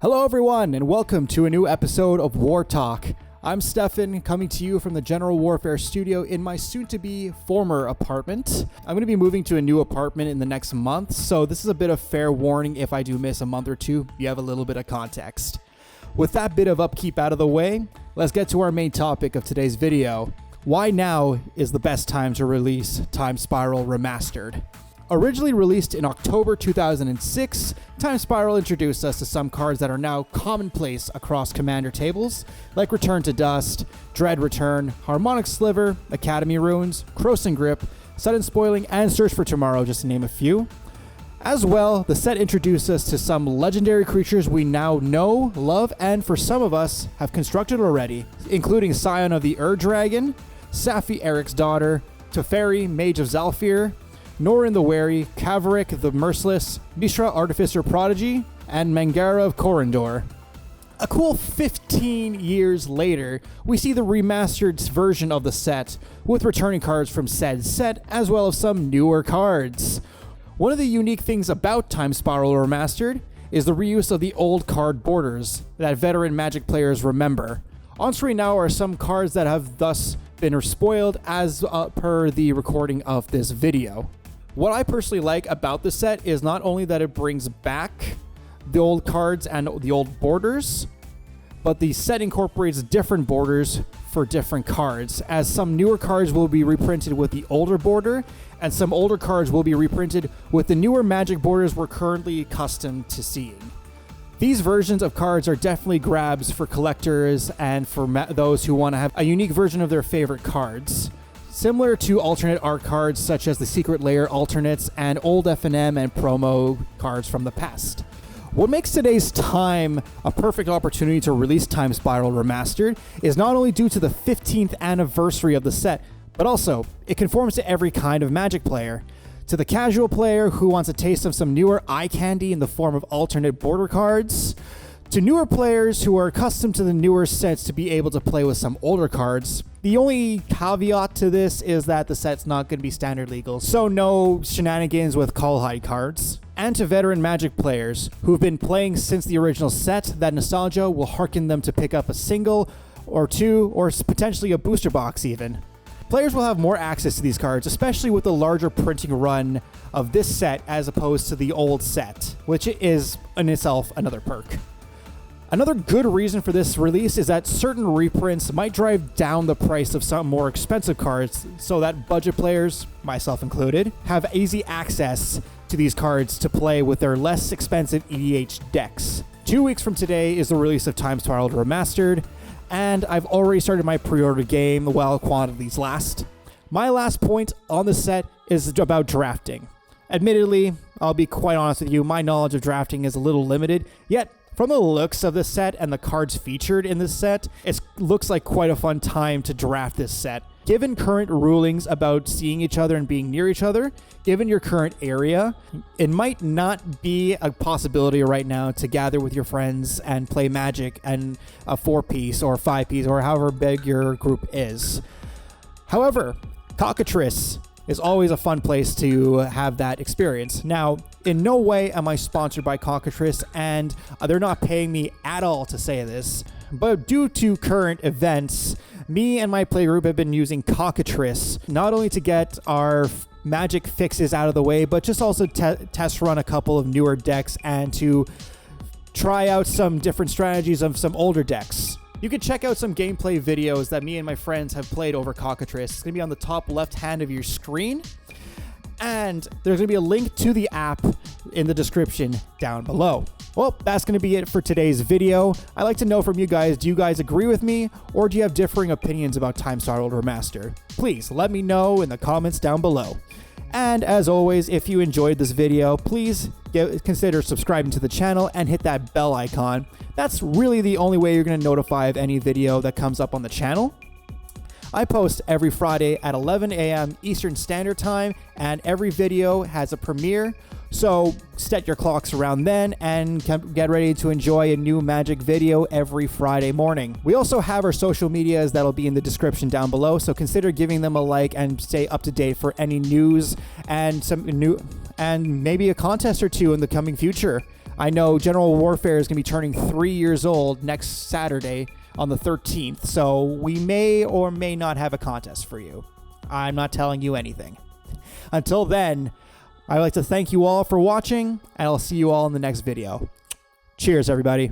Hello everyone, and welcome to a new episode of Wartalk. I'm Stefan, coming to you from the General Warfare studio in my soon-to-be former apartment. I'm going to be moving to a new apartment in the next month, so this is a bit of fair warning if I do miss a month or two. You have a little bit of context. With that bit of upkeep out of the way, let's get to our main topic of today's video. Why now is the best time to release Time Spiral Remastered? Originally released in October 2006, Time Spiral introduced us to some cards that are now commonplace across Commander tables, like Return to Dust, Dread Return, Harmonic Sliver, Academy Runes, Crossing Grip, Sudden Spoiling, and Search for Tomorrow, just to name a few. As well, the set introduced us to some legendary creatures we now know, love, and for some of us have constructed already, including Scion of the Ur-Dragon, Safi Eric's Daughter, Teferi, Mage of Zalfir, Norin the Wary, Kaverick the Merciless, Mishra Artificer Prodigy, and Mangara of Corindor. A cool 15 years later, we see the remastered version of the set, with returning cards from said set, as well as some newer cards. One of the unique things about Time Spiral Remastered is the reuse of the old card borders that veteran Magic players remember. On screen now are some cards that have thus been spoiled as per the recording of this video. What I personally like about the set is not only that it brings back the old cards and the old borders, but the set incorporates different borders for different cards, as some newer cards will be reprinted with the older border, and some older cards will be reprinted with the newer Magic borders we're currently accustomed to seeing. These versions of cards are definitely grabs for collectors and for those who want to have a unique version of their favorite cards. Similar to alternate art cards such as the Secret Lair alternates and old FNM and promo cards from the past. What makes today's time a perfect opportunity to release Time Spiral Remastered is not only due to the 15th anniversary of the set, but also it conforms to every kind of Magic player. To the casual player who wants a taste of some newer eye candy in the form of alternate border cards, to newer players who are accustomed to the newer sets to be able to play with some older cards. The only caveat to this is that the set's not going to be standard legal, so no shenanigans with call hide cards. And to veteran Magic players who've been playing since the original set, that nostalgia will harken them to pick up a single or two, or potentially a booster box even. Players will have more access to these cards, especially with the larger printing run of this set as opposed to the old set, which is in itself another perk. Another good reason for this release is that certain reprints might drive down the price of some more expensive cards so that budget players, myself included, have easy access to these cards to play with their less expensive EDH decks. 2 weeks from today is the release of Time Spiral Remastered, and I've already started my pre-order game while quantities last. My last point on the set is about drafting. Admittedly, I'll be quite honest with you, my knowledge of drafting is a little limited, yet from the looks of the set and the cards featured in this set, it looks like quite a fun time to draft this set. Given current rulings about seeing each other and being near each other, given your current area, it might not be a possibility right now to gather with your friends and play Magic and a 4-piece or 5-piece or however big your group is. However, Cockatrice is always a fun place to have that experience. Now, in no way am I sponsored by Cockatrice, and they're not paying me at all to say this, but due to current events, me and my playgroup have been using Cockatrice not only to get our Magic fixes out of the way, but just also test run a couple of newer decks and to try out some different strategies of some older decks. You can check out some gameplay videos that me and my friends have played over Cockatrice. It's going to be on the top left hand of your screen. And there's going to be a link to the app in the description down below. Well, that's going to be it for today's video. I'd like to know from you guys, do you guys agree with me, or do you have differing opinions about Time Spiral Remastered? Please let me know in the comments down below. And as always, if you enjoyed this video, please consider subscribing to the channel and hit that bell icon. That's really the only way you're going to notify of any video that comes up on the channel. I post every Friday at 11 a.m. Eastern Standard Time, and every video has a premiere, so set your clocks around then and get ready to enjoy a new Magic video every Friday morning. We also have our social medias that'll be in the description down below, so consider giving them a like and stay up to date for any news and maybe a contest or two in the coming future. I know General Warfare is going to be turning 3 years old next Saturday on the 13th, so we may or may not have a contest for you. I'm not telling you anything. Until then, I'd like to thank you all for watching, and I'll see you all in the next video. Cheers, everybody.